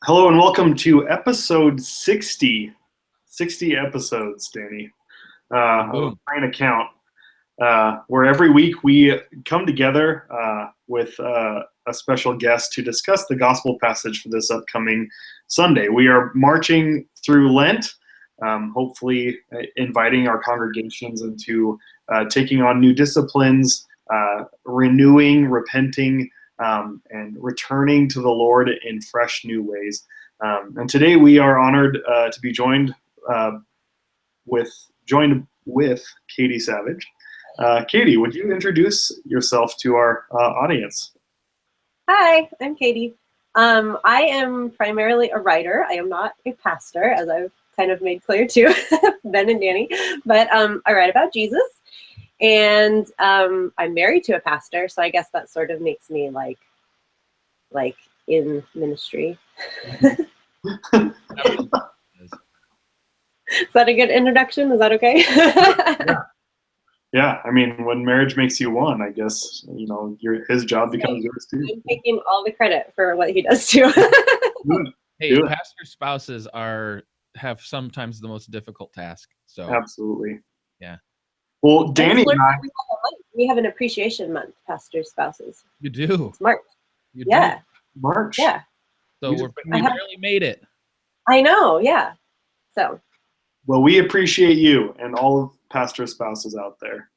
Hello and welcome to episode 60. 60 episodes, Danny, of Boom. Plain Account, where every week we come together with a special guest to discuss the gospel passage for this upcoming Sunday. We are marching through Lent, hopefully inviting our congregations into taking on new disciplines, renewing, repenting, and returning to the Lord in fresh new ways. And today we are honored to be uh, with joined with Katie Savage. Katie, would you introduce yourself to our audience? Hi, I'm Katie. I am primarily a writer. I am not a pastor, as I've kind of made clear to Ben and Danny, but I write about Jesus, and I'm married to a pastor, so I guess that sort of makes me like in ministry. Is that a good introduction? Is that okay? Yeah, I mean, when marriage makes you one, I guess, his job becomes yours too. I'm taking all the credit for what he does too. Hey, pastor spouses have sometimes the most difficult task. So Absolutely. Yeah. Well, Danny and I, we have an appreciation month, pastor spouses. You do. It's March. You Yeah. do. March. Yeah. So we barely made it. I know. Yeah. So. Well, we appreciate you and all of pastor spouses out there.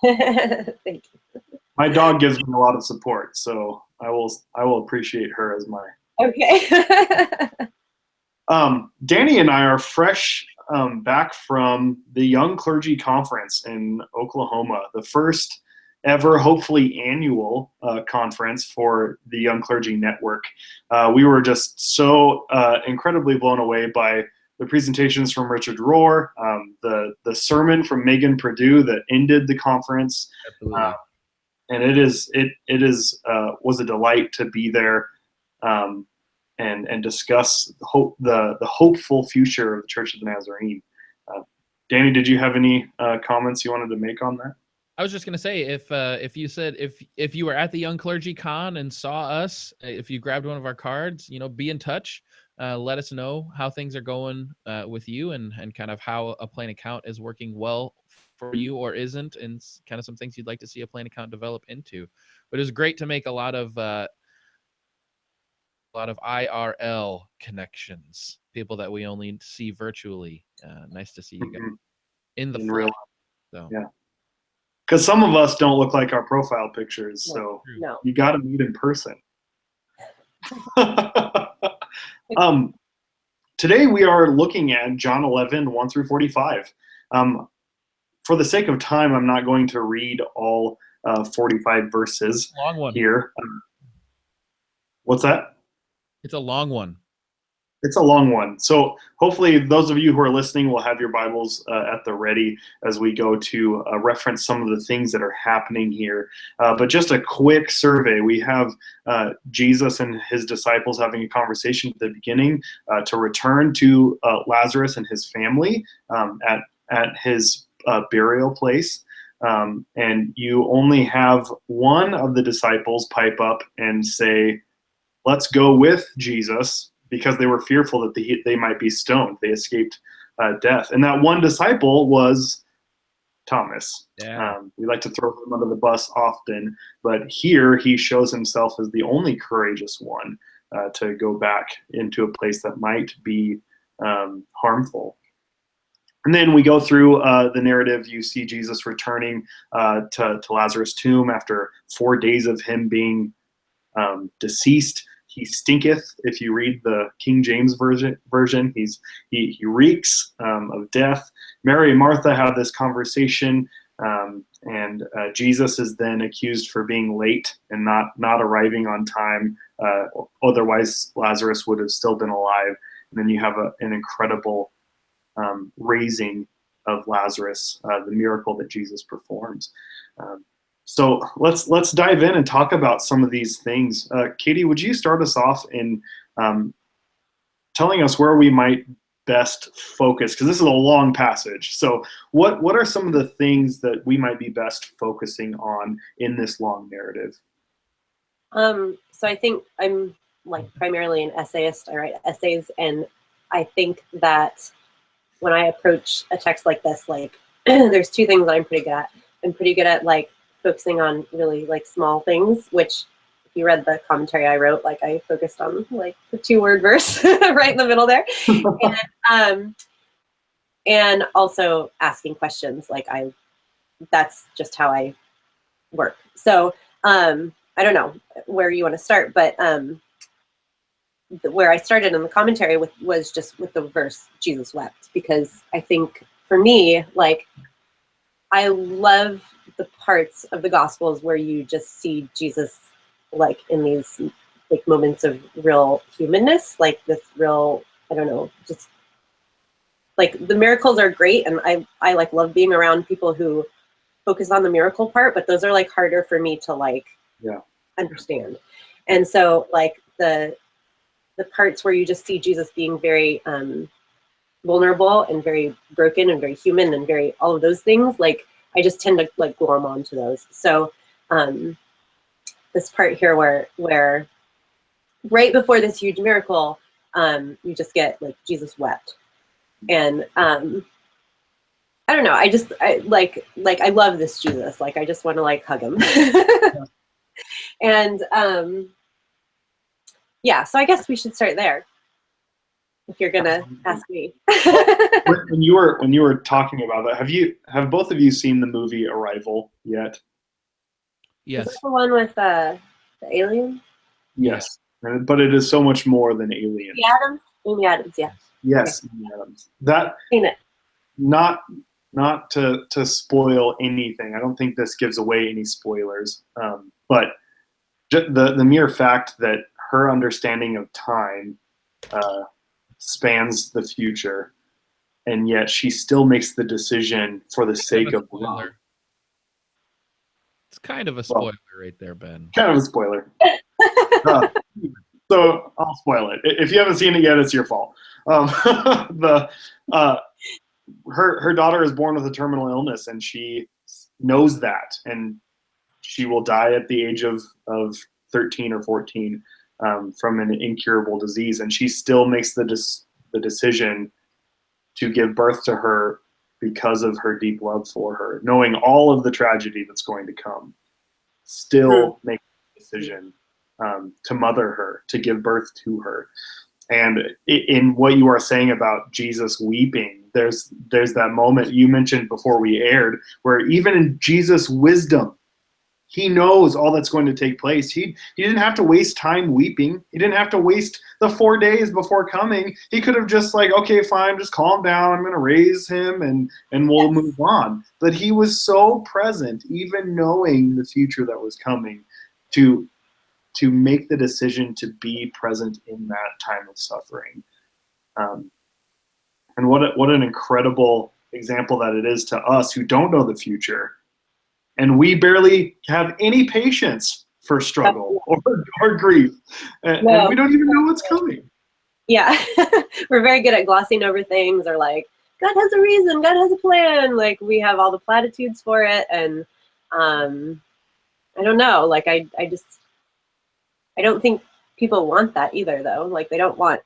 Thank you. My dog gives me a lot of support, so I will appreciate her as my. Okay. Danny and I are fresh back from the Young Clergy Conference in Oklahoma, the first ever, hopefully annual conference for the Young Clergy Network. We were just so incredibly blown away by the presentations from Richard Rohr, the sermon from Megan Purdue that ended the conference. Absolutely. And it was a delight to be there and discuss the hopeful future of the Church of the Nazarene. Danny, did you have any comments you wanted to make on that? I was just gonna say, if you said if you were at the Young Clergy Con and saw us, if you grabbed one of our cards, be in touch. Let us know how things are going with you and kind of how a plain account is working well for you or isn't, and kind of some things you'd like to see a plain account develop into. But it was great to make a lot of IRL connections, people that we only see virtually. Nice to see you guys in real life. So. Yeah. Because some of us don't look like our profile pictures, so you got to meet in person. Today we are looking at John 11, 1 through 45. For the sake of time, I'm not going to read all 45 verses long one here. What's that? It's a long one. It's a long one. So hopefully those of you who are listening will have your Bibles at the ready as we go to reference some of the things that are happening here. But just a quick survey. We have Jesus and his disciples having a conversation at the beginning to return to Lazarus and his family at his burial place. And you only have one of the disciples pipe up and say, "Let's go with Jesus," because they were fearful that they might be stoned. They escaped death. And that one disciple was Thomas. Yeah. We like to throw him under the bus often, but here he shows himself as the only courageous one to go back into a place that might be harmful. And then we go through the narrative. You see Jesus returning to Lazarus' tomb after 4 days of him being deceased. He stinketh. If you read the King James version, he reeks of death. Mary and Martha have this conversation, and Jesus is then accused for being late and not arriving on time. Otherwise, Lazarus would have still been alive. And then you have an incredible raising of Lazarus, the miracle that Jesus performs. So let's dive in and talk about some of these things. Katie, would you start us off in telling us where we might best focus? Because this is a long passage. So what are some of the things that we might be best focusing on in this long narrative? So I think I'm like primarily an essayist. I write essays, and I think that when I approach a text like this, like there's two things I'm pretty good at. I'm pretty good at like focusing on really like small things, which if you read the commentary I wrote, like I focused on like the 2-word verse right in the middle there. And also asking questions. Like that's just how I work. So I don't know where you want to start, but where I started in the commentary was just with the verse Jesus wept, because I think for me, like I love the parts of the Gospels where you just see Jesus like in these like moments of real humanness, like this real, I don't know, just like the miracles are great, and I like love being around people who focus on the miracle part, but those are like harder for me to like understand. And so like the parts where you just see Jesus being very vulnerable and very broken and very human and very all of those things, like I just tend to like glom onto those. So this part here where right before this huge miracle, you just get like Jesus wept. And I don't know, I love this Jesus. Like I just want to like hug him. And yeah, so I guess we should start there, if you're gonna ask me. when you were talking about that, have both of you seen the movie Arrival yet? Yes. Is that the one with the alien? Yes, but it is so much more than Alien. Amy Adams, yeah. Yes, Amy Adams. That Seen it. Not to spoil anything. I don't think this gives away any spoilers. But the mere fact that her understanding of time spans the future, and yet she still makes the decision for the sake of love. It's kind of a spoiler right there, Ben. Kind of a spoiler. So I'll spoil it. If you haven't seen it yet, it's your fault. Her daughter is born with a terminal illness, and she knows that, and she will die at the age of 13 or 14 from an incurable disease, and she still makes the decision to give birth to her because of her deep love for her, knowing all of the tragedy that's going to come. Still make the decision to mother her, to give birth to her. And in what you are saying about Jesus weeping, there's that moment you mentioned before we aired, where even in Jesus' wisdom, he knows all that's going to take place. He didn't have to waste time weeping. He didn't have to waste the 4 days before coming. He could have just like, okay, fine, just calm down. I'm going to raise him and we'll move on. But he was so present, even knowing the future that was coming, to make the decision to be present in that time of suffering. And what an incredible example that it is to us who don't know the future. And we barely have any patience for struggle or grief. And we don't even know what's coming. Yeah. We're very good at glossing over things, or like, God has a reason, God has a plan. Like we have all the platitudes for it. And I don't know, like I don't think people want that either, though. Like they don't want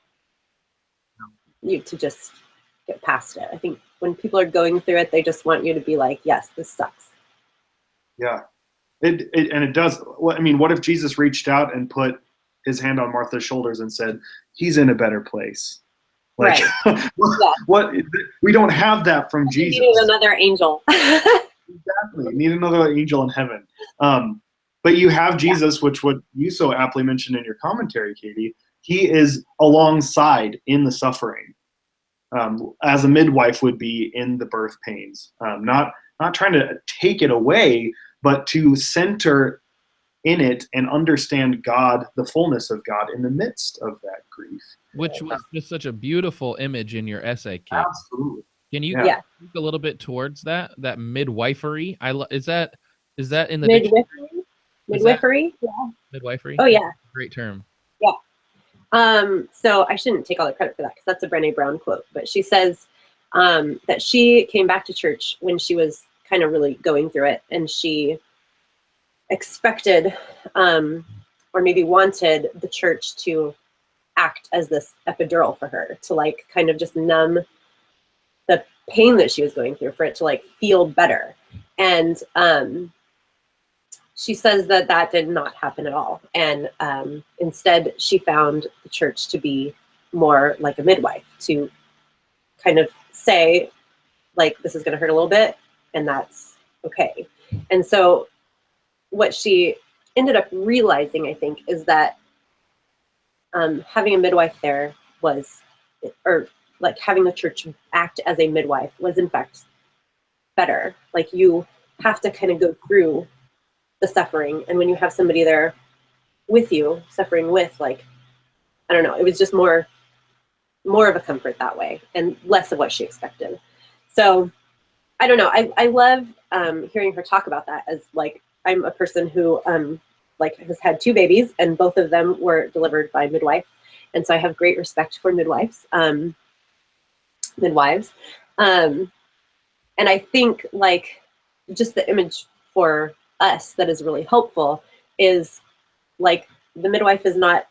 you to just get past it. I think when people are going through it, they just want you to be like, yes, this sucks. Yeah, it does. I mean, what if Jesus reached out and put his hand on Martha's shoulders and said, he's in a better place? Like, right. what? We don't have that from Jesus. You need another angel. Exactly. You need another angel in heaven. But you have Jesus, which what you so aptly mentioned in your commentary, Katie. He is alongside in the suffering, as a midwife would be in the birth pains. Not trying to take it away, but to center in it and understand God, the fullness of God in the midst of that grief. Which was just such a beautiful image in your essay, Kate. Absolutely. Can you speak a little bit towards that midwifery? Is that in the midwifery? Midwifery? Yeah. Midwifery? Oh yeah. Great term. Yeah. So I shouldn't take all the credit for that because that's a Brené Brown quote, but she says that she came back to church when she was kind of really going through it, and she expected or maybe wanted the church to act as this epidural for her, to like kind of just numb the pain that she was going through, for it to like feel better. And she says that that did not happen at all. And instead she found the church to be more like a midwife, to kind of say like, this is going to hurt a little bit and that's okay. And so what she ended up realizing, I think, is that having a midwife there was, or like having the church act as a midwife was in fact better. Like you have to kind of go through the suffering, and when you have somebody there with you suffering with, like, I don't know, it was just more of a comfort that way and less of what she expected. So I don't know, I love hearing her talk about that, as like, I'm a person who like has had 2 babies and both of them were delivered by midwife. And so I have great respect for midwives. And I think like just the image for us that is really helpful is like the midwife is not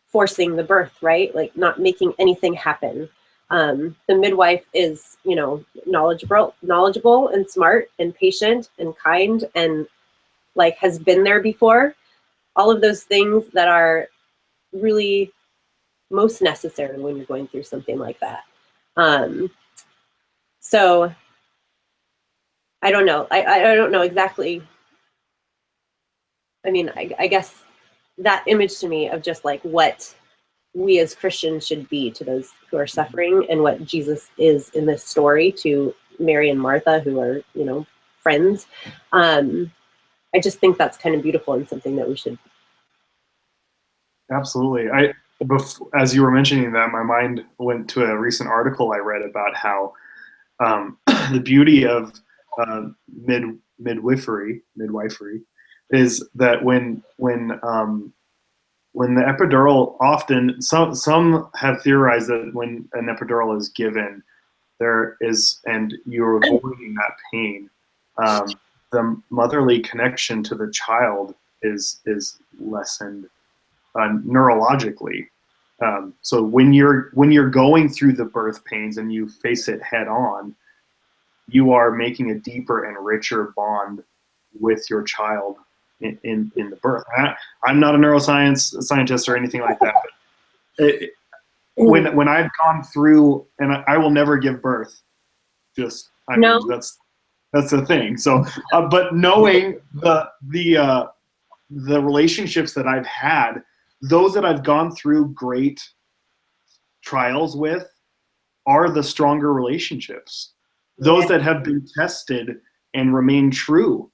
forcing the birth, right? Like not making anything happen. The midwife is, you know, knowledgeable and smart and patient and kind and like has been there before. All of those things that are really most necessary when you're going through something like that. So I don't know. I don't know exactly. I mean, I guess that image to me of just like what we as Christians should be to those who are suffering, and what Jesus is in this story to Mary and Martha, who are, you know, friends. I just think that's kind of beautiful and something that we should. Absolutely. As you were mentioning that, my mind went to a recent article I read about how the beauty of midwifery is that when the epidural, often some have theorized that when an epidural is given, there is, and you're avoiding that pain, the motherly connection to the child is lessened neurologically. So when you're going through the birth pains and you face it head on, you are making a deeper and richer bond with your child in the birth. I'm not a neuroscientist or anything like that. But when I've gone through, and I will never give birth, just I mean, that's the thing. So, but knowing the relationships that I've had, those that I've gone through great trials with, are the stronger relationships. Those that have been tested and remain true.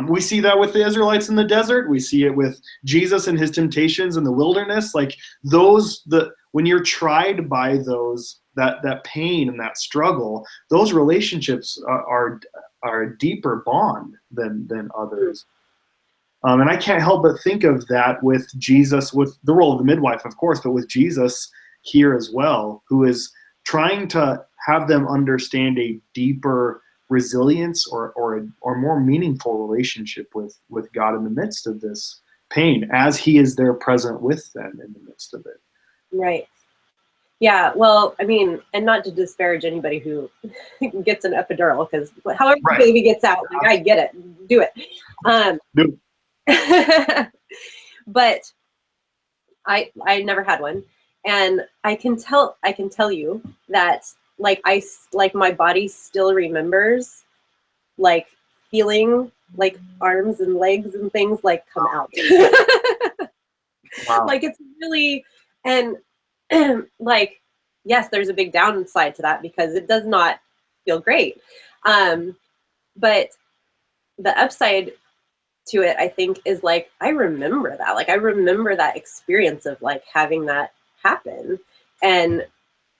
We see that with the Israelites in the desert. We see it with Jesus and his temptations in the wilderness. Like when you're tried by those, that pain and that struggle, those relationships are a deeper bond than others. And I can't help but think of that with Jesus, with the role of the midwife, of course, but with Jesus here as well, who is trying to have them understand a deeper resilience or more meaningful relationship with God in the midst of this pain, as he is there present with them in the midst of it. Right. Yeah, well, I mean, and not to disparage anybody who gets an epidural, because however the baby gets out, like, I get it, do it. But I never had one, and I can tell you that like my body still remembers like feeling like arms and legs and things like come out. Wow. Like it's really, and like, yes, there's a big downside to that because it does not feel great. But the upside to it, I think, is like, I remember that. Like, I remember that experience of like having that happen. And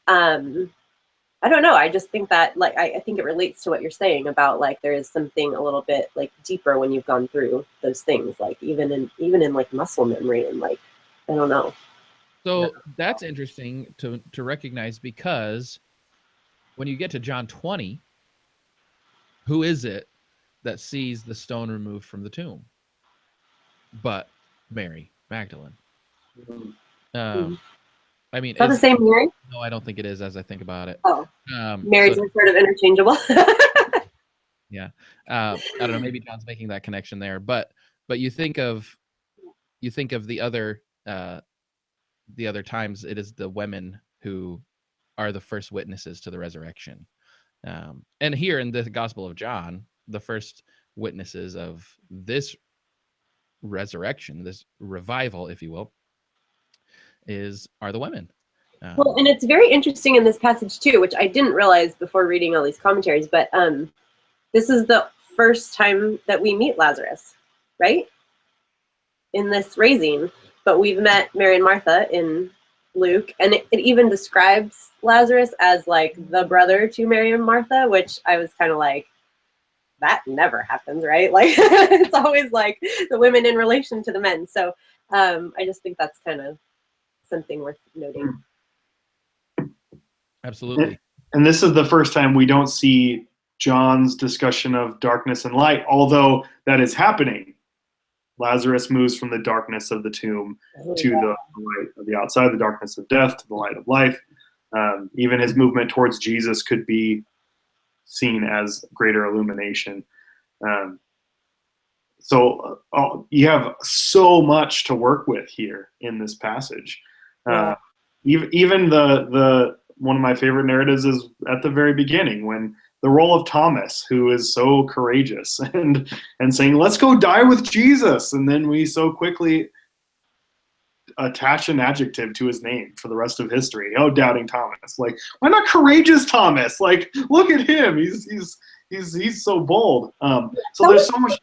I don't know. I just think that like, I think it relates to what you're saying about like, there is something a little bit like deeper when you've gone through those things, like even in like muscle memory and like, I don't know. So that's interesting to recognize, because when you get to John 20, who is it that sees the stone removed from the tomb but Mary Magdalene. Mhm. I mean, Is that the same Mary? no, I don't think it is, as I think about it. Oh, Marys are sort of interchangeable. Yeah, I don't know. Maybe John's making that connection there, but you think of the other times, it is the women who are the first witnesses to the resurrection. And here in the Gospel of John, the first witnesses of this resurrection, this revival, if you will, are the women. Well, and it's very interesting in this passage too, which I didn't realize before reading all these commentaries, but this is the first time that we meet Lazarus, right? In this raising, but we've met Mary and Martha in Luke, and it even describes Lazarus as like the brother to Mary and Martha, which I was kind of like, that never happens, right? Like it's always like the women in relation to the men. So I just think that's kind of something worth noting. Absolutely. And this is the first time we don't see John's discussion of darkness and light, although that is happening. Lazarus moves from the darkness of the tomb to the light of the outside, the darkness of death to the light of life. Even his movement towards Jesus could be seen as greater illumination. So you have so much to work with here in this passage. Even the one of my favorite narratives is at the very beginning, when the role of Thomas, who is so courageous and saying, let's go die with Jesus. And then we so quickly attach an adjective to his name for the rest of history. Oh, doubting Thomas. Like, why not courageous Thomas? Like, look at him. He's so bold. So there's so much.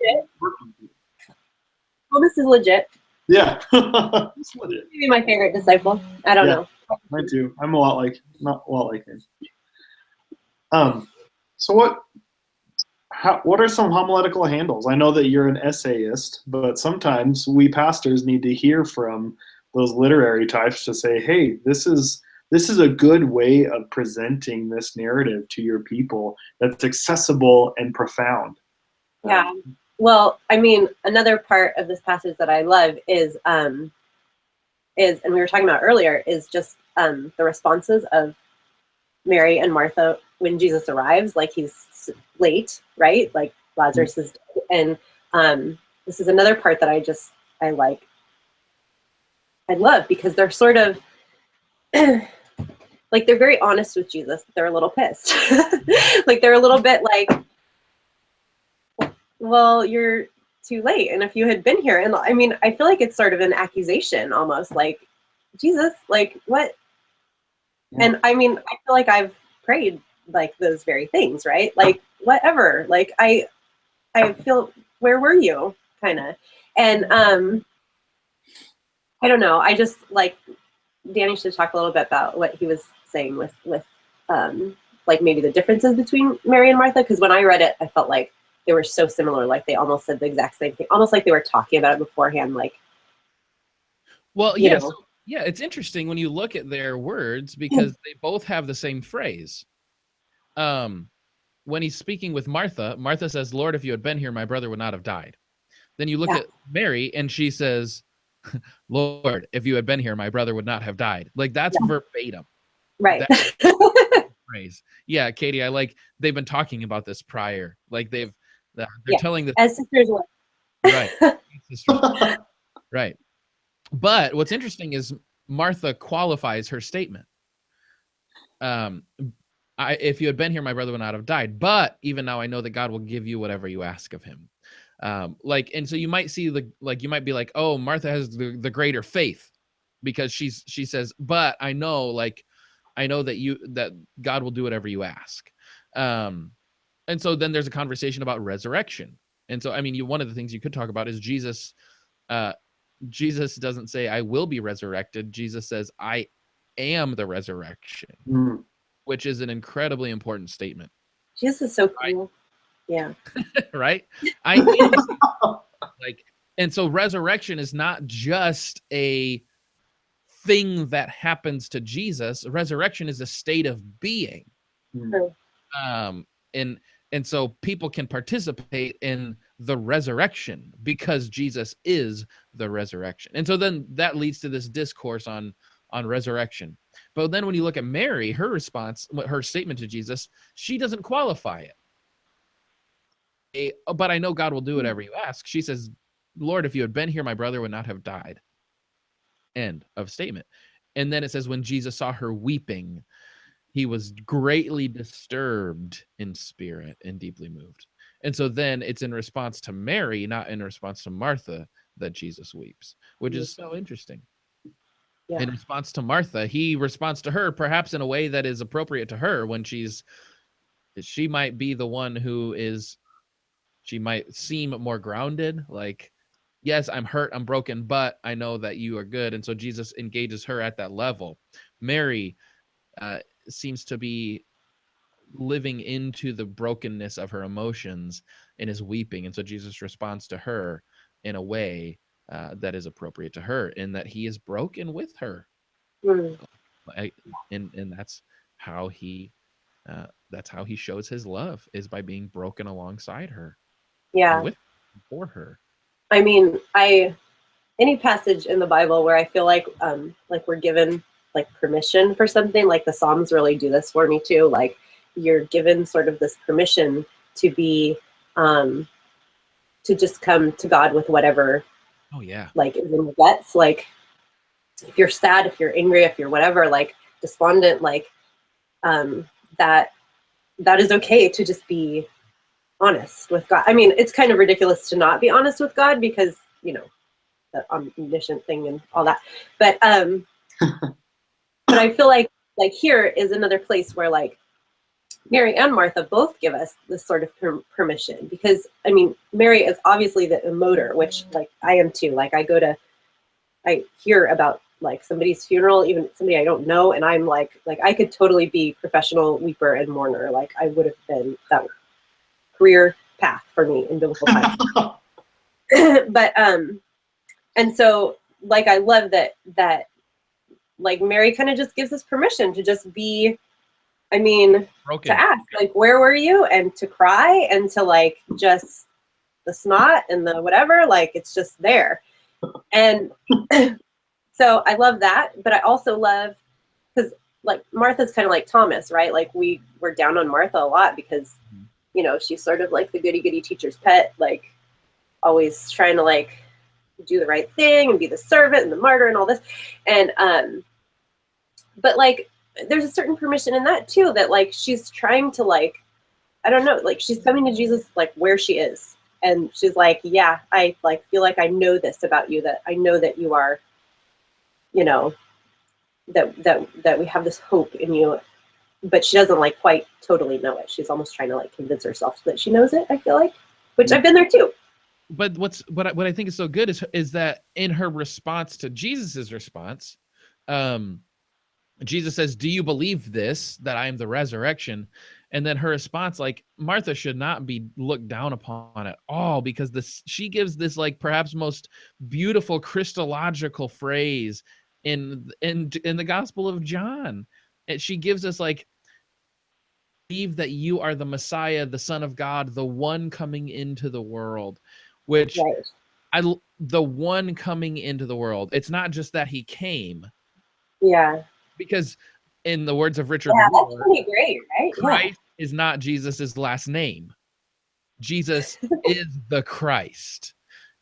Thomas is legit. Yeah. Maybe my favorite disciple. I don't know. Mine too. I'm not a lot like him. So what are some homiletical handles? I know that you're an essayist, but sometimes we pastors need to hear from those literary types to say, hey, this is a good way of presenting this narrative to your people that's accessible and profound. Yeah. Well, I mean, another part of this passage that I love is, and we were talking about earlier, is just the responses of Mary and Martha when Jesus arrives. Like, he's late, right? Like, Lazarus is dead. And this is another part that I love, because they're sort of like, they're very honest with Jesus. They're a little pissed. Like, they're a little bit like, well, you're too late. And if you had been here, and I mean, I feel like it's sort of an accusation almost, like, Jesus, like, what? Yeah. And I mean, I feel like I've prayed like those very things, right? Like, whatever, like, I feel, where were you, kind of? And I don't know, I just, like, Danny should talk a little bit about what he was saying with like, maybe the differences between Mary and Martha, because when I read it, I felt like they were so similar, like they almost said the exact same thing, almost like they were talking about it beforehand, like. Well, yes. Yeah, it's interesting when you look at their words, because they both have the same phrase. When he's speaking with Martha, Martha says, Lord, if you had been here, my brother would not have died. Then you look at Mary and she says, Lord, if you had been here, my brother would not have died. Like, that's verbatim. Right. Phrase. Yeah, Katie, they've been talking about this prior. Like, they're telling the as sisters would. Right. Right. But what's interesting is Martha qualifies her statement. If you had been here, my brother would not have died. But even now I know that God will give you whatever you ask of him. And so you might see you might be like, oh, Martha has the greater faith, because she says, but I know that God will do whatever you ask. And so then there's a conversation about resurrection. And so, I mean, one of the things you could talk about is Jesus. Jesus doesn't say, I will be resurrected. Jesus says, I am the resurrection, which is an incredibly important statement. Jesus is so cool. Yeah. Right? I am. And so resurrection is not just a thing that happens to Jesus. Resurrection is a state of being. And so people can participate in the resurrection, because Jesus is the resurrection. And so then that leads to this discourse on resurrection. But then when you look at Mary, her response, her statement to Jesus, she doesn't qualify it. But I know God will do whatever you ask. She says, Lord, if you had been here, my brother would not have died. End of statement. And then it says, when Jesus saw her weeping, he was greatly disturbed in spirit and deeply moved. And so then it's in response to Mary, not in response to Martha, that Jesus weeps, which is so interesting. Yeah. In response to Martha, he responds to her perhaps in a way that is appropriate to her when she might be the one who is, she might seem more grounded, like, yes, I'm hurt, I'm broken, but I know that you are good. And so Jesus engages her at that level. Mary seems to be living into the brokenness of her emotions and is weeping. And so Jesus responds to her in a way that is appropriate to her, in that he is broken with her. And that's how he shows his love, is by being broken alongside her. Yeah. With for her. I mean, any passage in the Bible where I feel like we're given like permission for something, like the Psalms really do this for me too. Like, you're given sort of this permission to be to just come to God with whatever like is in the guts. Like, if you're sad, if you're angry, if you're whatever, like despondent, like that is okay to just be honest with God. I mean, it's kind of ridiculous to not be honest with God, because, you know, the omniscient thing and all that. But but I feel like here is another place where like Mary and Martha both give us this sort of permission, because I mean, Mary is obviously the emoter, which like I am too. Like, I hear about like somebody's funeral, even somebody I don't know, and I'm like I could totally be professional weeper and mourner. Like, I would have been that career path for me in biblical times. But and so like I love that like Mary kind of just gives us permission to just be, I mean, broken. To ask like, where were you, and to cry, and to like just the snot and the whatever, like it's just there. And so I love that, but I also love, because like Martha's kind of like Thomas, right? Like we were down on Martha a lot because, you know, she's sort of like the goody teacher's pet, like always trying to like do the right thing and be the servant and the martyr and all this. And but like there's a certain permission in that too, that like she's trying to like, I don't know, like she's coming to Jesus like where she is, and she's like, yeah, I like feel like I know this about you, that I know that you are, you know, that we have this hope in you. But she doesn't like quite totally know it. She's almost trying to like convince herself that she knows it, I feel like, which I've been there too. But what I think is so good is that in her response to Jesus's response, Jesus says, do you believe this, that I am the resurrection? And then her response, like, Martha should not be looked down upon at all, because she gives this like perhaps most beautiful Christological phrase in the Gospel of John. And she gives us like, believe that you are the Messiah, the Son of God, the one coming into the world, which the one coming into the world. It's not just that he came. Yeah. Because in the words of Richard Moore, that's pretty great, right? Christ is not Jesus's last name. Jesus is the Christ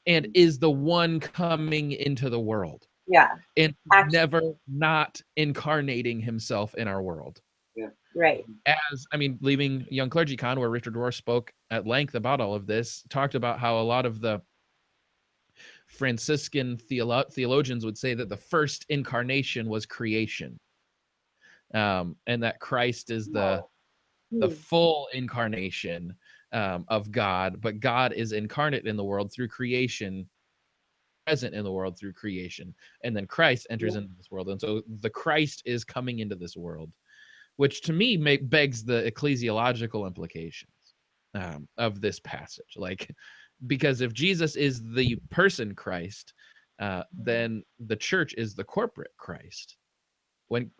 and is the one coming into the world. Yeah. And never not incarnating himself in our world. Yeah. Right. As, I mean, leaving Young Clergy Con, where Richard Rohr spoke at length about all of this, talked about how a lot of the Franciscan theologians would say that the first incarnation was creation. And that Christ is the full incarnation of God, but God is incarnate in the world through creation, present in the world through creation, and then Christ enters into this world. And so the Christ is coming into this world, which to me begs the ecclesiological implications of this passage. Like, because if Jesus is the person Christ, then the church is the corporate Christ. When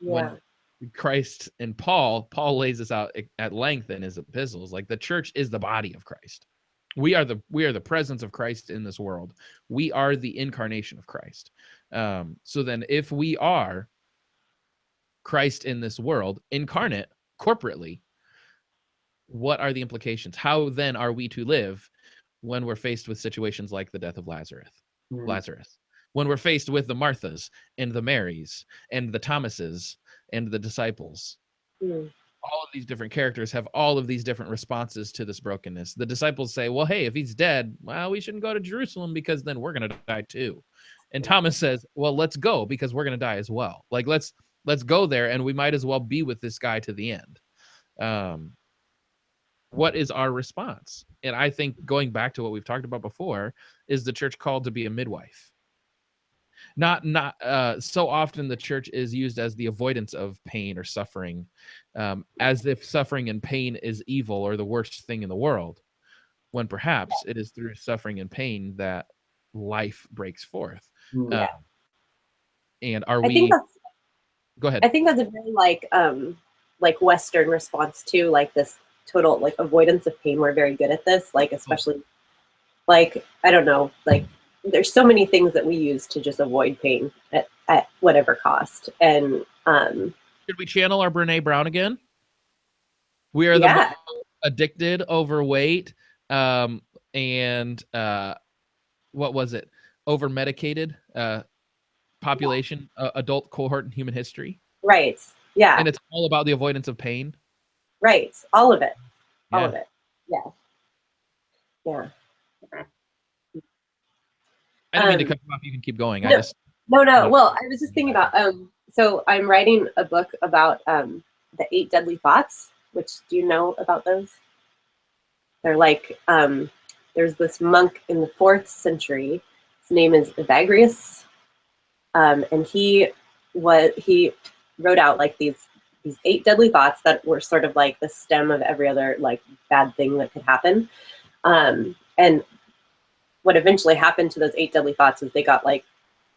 Christ and Paul lays this out at length in his epistles, like the church is the body of Christ. We are the presence of Christ in this world. We are the incarnation of Christ. So then if we are Christ in this world, incarnate, corporately, what are the implications? How then are we to live when we're faced with situations like the death of Lazarus? When we're faced with the Marthas and the Marys and the Thomases and the disciples. All of these different characters have all of these different responses to this brokenness. The disciples say, well, hey, if he's dead, well, we shouldn't go to Jerusalem because then we're going to die too. And Thomas says, well, let's go because we're going to die as well. Like, let's go there, and we might as well be with this guy to the end. What is our response? And I think going back to what we've talked about before, is the church called to be a midwife? Not so often the church is used as the avoidance of pain or suffering, as if suffering and pain is evil or the worst thing in the world, when perhaps it is through suffering and pain that life breaks forth. And are we? Go ahead. I think that's a very like Western response to like this total like avoidance of pain. We're very good at this, like especially like I don't know, like there's so many things that we use to just avoid pain at whatever cost. And should we channel our Brene Brown again? We are the most addicted, overweight, and what was it? Over medicated population, adult cohort in human history. Right. Yeah. And it's all about the avoidance of pain. Right. All of it. All of it. Yeah. Yeah. I didn't mean to cut you off. You can keep going. No. Well, I was just thinking about, so I'm writing a book about the 8 deadly thoughts, which do you know about those? They're like, there's this monk in the 4th century. His name is Evagrius. And he wrote out like these 8 deadly thoughts that were sort of like the stem of every other like bad thing that could happen. And what eventually happened to those 8 deadly thoughts is they got like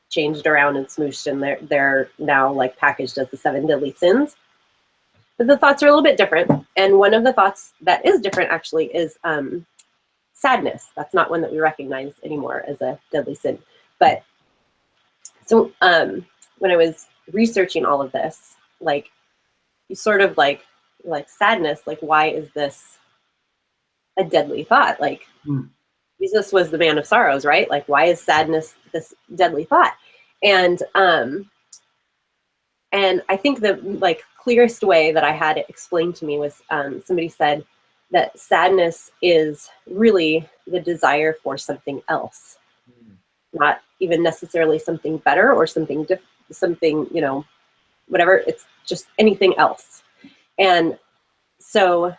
changed around and smooshed, and they're now like packaged as the 7 deadly sins. But the thoughts are a little bit different. And one of the thoughts that is different actually is sadness. That's not one that we recognize anymore as a deadly sin. But so when I was researching all of this, like you sort of like sadness, like why is this a deadly thought? Like Jesus was the man of sorrows, right? Like why is sadness this deadly thought? And I think the like clearest way that I had it explained to me was somebody said that sadness is really the desire for something else, not even necessarily something better or something different, something, you know, whatever. It's just anything else. And so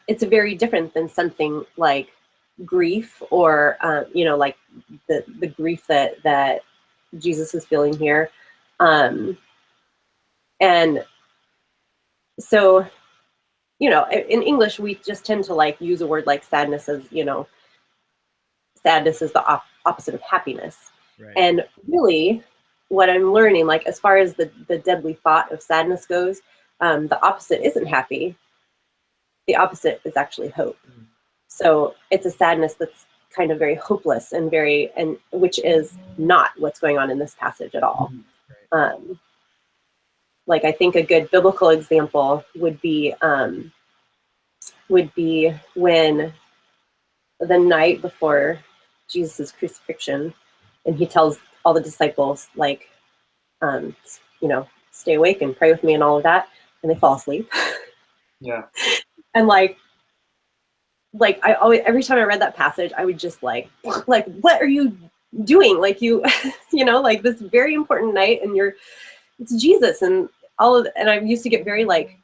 it's very different than something like grief or, you know, like the grief that Jesus is feeling here. And so, you know, in English, we just tend to like use a word like sadness as, you know, sadness is the opposite of happiness. Right. And really what I'm learning, like as far as the deadly thought of sadness goes, the opposite isn't happy. The opposite is actually hope. So it's a sadness that's kind of very hopeless and which is not what's going on in this passage at all. Like I think a good biblical example would be when the night before Jesus' crucifixion, and he tells all the disciples, like, you know, stay awake and pray with me and all of that, and they fall asleep. Yeah. And like I always, every time I read that passage, I would just like, what are you doing? Like you know, like this very important night, and it's Jesus and all of, and I used to get very like,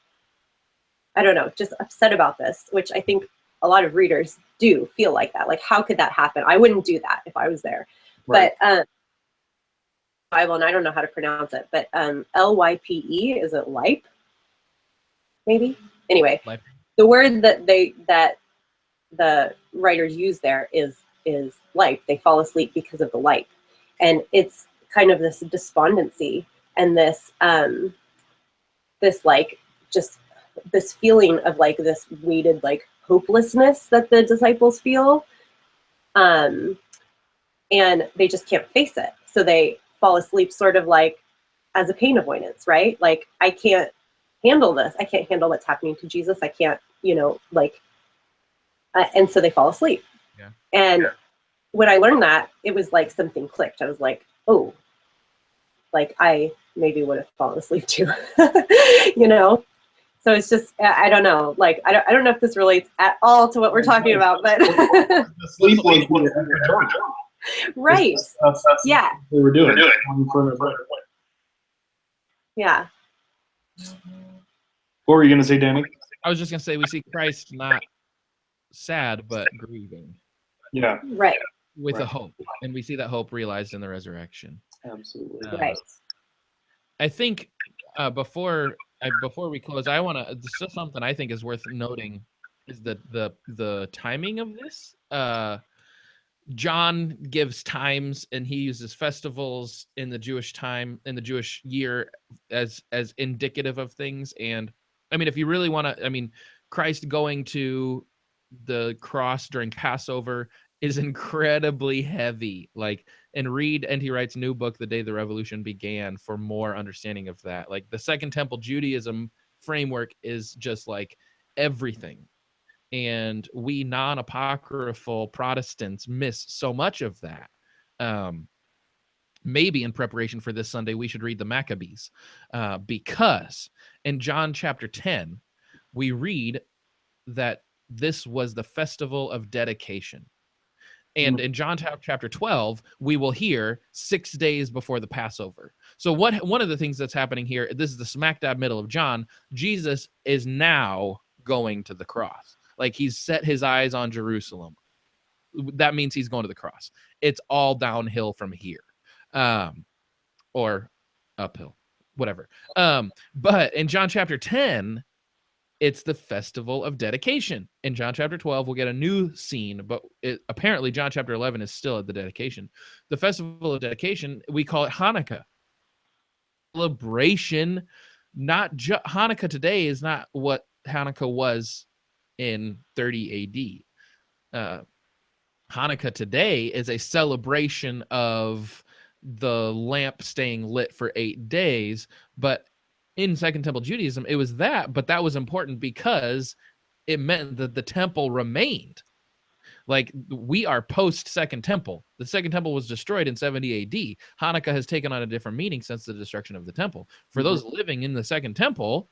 I don't know, just upset about this, which I think a lot of readers do feel like that. Like, how could that happen? I wouldn't do that if I was there. Right. But Bible, and I don't know how to pronounce it, but Lype, is it lipe? Maybe? Anyway, lipe. The word that the writers use there is lipe. They fall asleep because of the light. And it's kind of this despondency and this like just this feeling of like this weighted like hopelessness that the disciples feel. And they just can't face it. So they fall asleep sort of like as a pain avoidance, right? Like, I can't handle this. I can't handle what's happening to Jesus. I can't, and so they fall asleep. Yeah. And when I learned that, it was like something clicked. I was like, oh, like I maybe would have fallen asleep too, So it's just, I don't know. Like, I don't know if this relates at all to what we're talking about, but The sleep was right. That's Yeah. what they were doing. Yeah. What were you going to say, Danny? I was just gonna say we see Christ not sad but grieving. Yeah. Right. With a hope, and we see that hope realized in the resurrection. Absolutely. Right. I think before we close, I want to. This is something I think is worth noting is the timing of this. John gives times, and he uses festivals in the Jewish time, in the Jewish year, as indicative of things. And I mean, if you really want to, I mean, Christ going to the cross during Passover is incredibly heavy. Like, and read N.T. Wright's new book, The Day the Revolution Began, for more understanding of that. Like, the Second Temple Judaism framework is just like everything. And we non-apocryphal Protestants miss so much of that. Maybe in preparation for this Sunday, we should read the Maccabees, because in John chapter 10, we read that this was the festival of dedication. And in John chapter 12, we will hear 6 days before the Passover. So one of the things that's happening here, this is the smack dab middle of John, Jesus is now going to the cross. Like, he's set his eyes on Jerusalem. That means he's going to the cross. It's all downhill from here. Or uphill, whatever. But in John chapter 10, it's the festival of dedication. In John chapter 12, we'll get a new scene, but apparently John chapter 11 is still at the dedication. The festival of dedication, we call it Hanukkah. Celebration, Hanukkah today is not what Hanukkah was in 30 AD. Hanukkah today is a celebration of the lamp staying lit for 8 days, but in Second Temple Judaism, it was that, but that was important because it meant that the temple remained. Like, we are post Second Temple. The Second Temple was destroyed in 70 AD. Hanukkah has taken on a different meaning since the destruction of the temple. For those living in the Second Temple,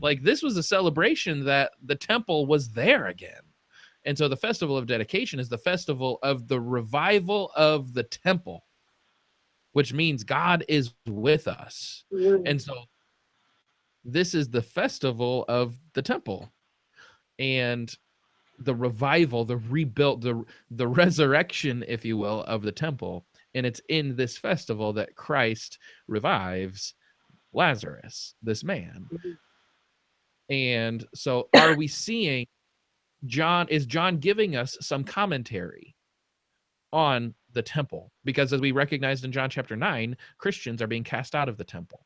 like, this was a celebration that the temple was there again. And so the festival of dedication is the festival of the revival of the temple, which means God is with us. And so this is the festival of the temple, and the revival, the rebuilt, the resurrection, if you will, of the temple. And it's in this festival that Christ revives Lazarus, this man. And so are we seeing is John giving us some commentary on the temple? Because as we recognized in John chapter 9, Christians are being cast out of the temple.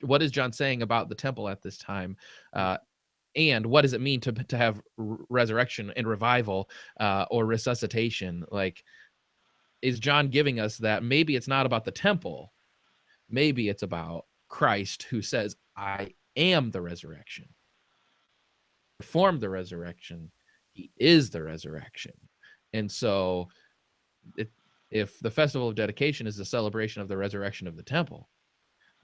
What is John saying about the temple at this time? And what does it mean to have resurrection and revival or resuscitation? Like, is John giving us that maybe it's not about the temple, maybe it's about Christ, who says, I am the resurrection. Performed the resurrection. He is the resurrection. And so if the festival of dedication is the celebration of the resurrection of the temple,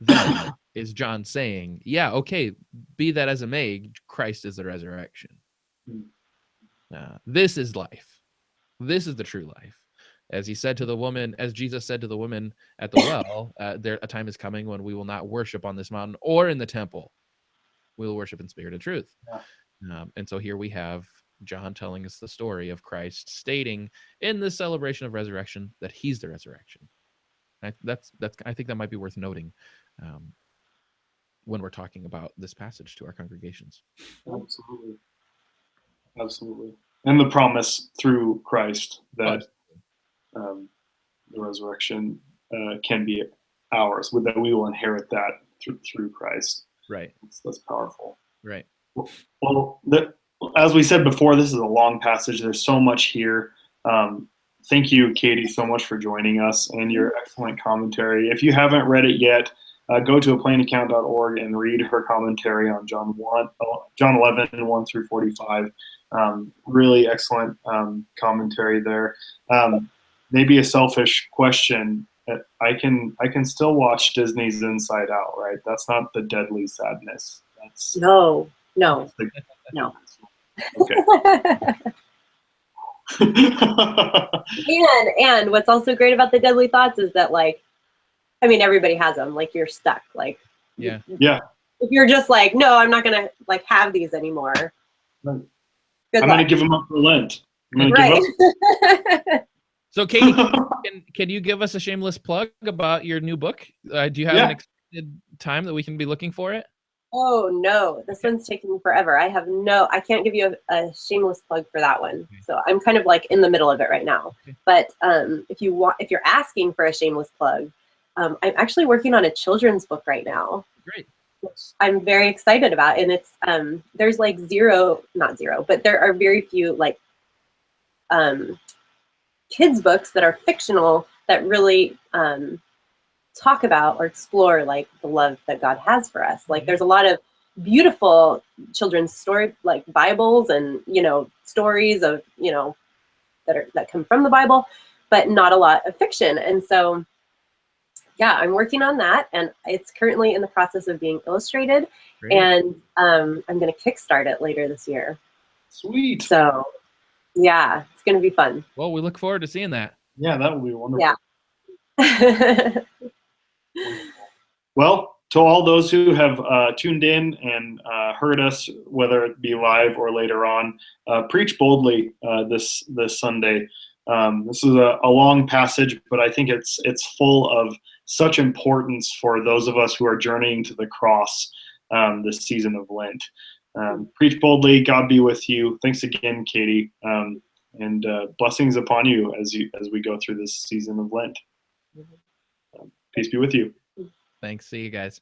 then is John saying, yeah, okay, be that as it may, Christ is the resurrection. This is life. This is the true life. As Jesus said to the woman at the well, a time is coming when we will not worship on this mountain or in the temple. We will worship in spirit and truth. And so here we have John telling us the story of Christ, stating in this celebration of resurrection that he's the resurrection. I think that might be worth noting when we're talking about this passage to our congregations. Absolutely. And the promise through Christ that the resurrection can be ours, that we will inherit that through Christ. Right. That's powerful. Right. Well, as we said before, this is a long passage. There's so much here. Thank you, Katie, so much for joining us and your excellent commentary. If you haven't read it yet, go to aplainaccount.org and read her commentary on John 11, 1 through 45. Really excellent commentary there. Maybe a selfish question. I can still watch Disney's Inside Out, right? That's not the deadly sadness. That's No. okay. And what's also great about the deadly thoughts is that, like, I mean, everybody has them. Like, you're stuck. Like, Yeah. If you're just like, no, I'm not gonna like have these anymore. Right. Good I'm luck. gonna give them up for Lent. I'm gonna Right. give up. So, Katie, can you give us a shameless plug about your new book? Do you have an expected time that we can be looking for it? Oh no, this one's taking forever. I can't give you a shameless plug for that one. So I'm kind of like in the middle of it right now. But if you're asking for a shameless plug, I'm actually working on a children's book right now. Great. Which I'm very excited about. And it's there's like not zero, but there are very few like kids books that are fictional that really talk about or explore like the love that God has for us. Like there's a lot of beautiful children's story, like Bibles and, stories of, that come from the Bible, but not a lot of fiction. And so, yeah, I'm working on that, and it's currently in the process of being illustrated. Great. And I'm going to kickstart it later this year. Sweet. So, yeah, it's going to be fun. Well, we look forward to seeing that. Yeah, that will be wonderful. Yeah. Well, to all those who have tuned in and heard us, whether it be live or later on, preach boldly this Sunday. This is a long passage, but I think it's full of such importance for those of us who are journeying to the cross this season of Lent. Preach boldly. God be with you. Thanks again, Katie, and blessings upon you as we go through this season of Lent. Peace be with you. Thanks. See you guys.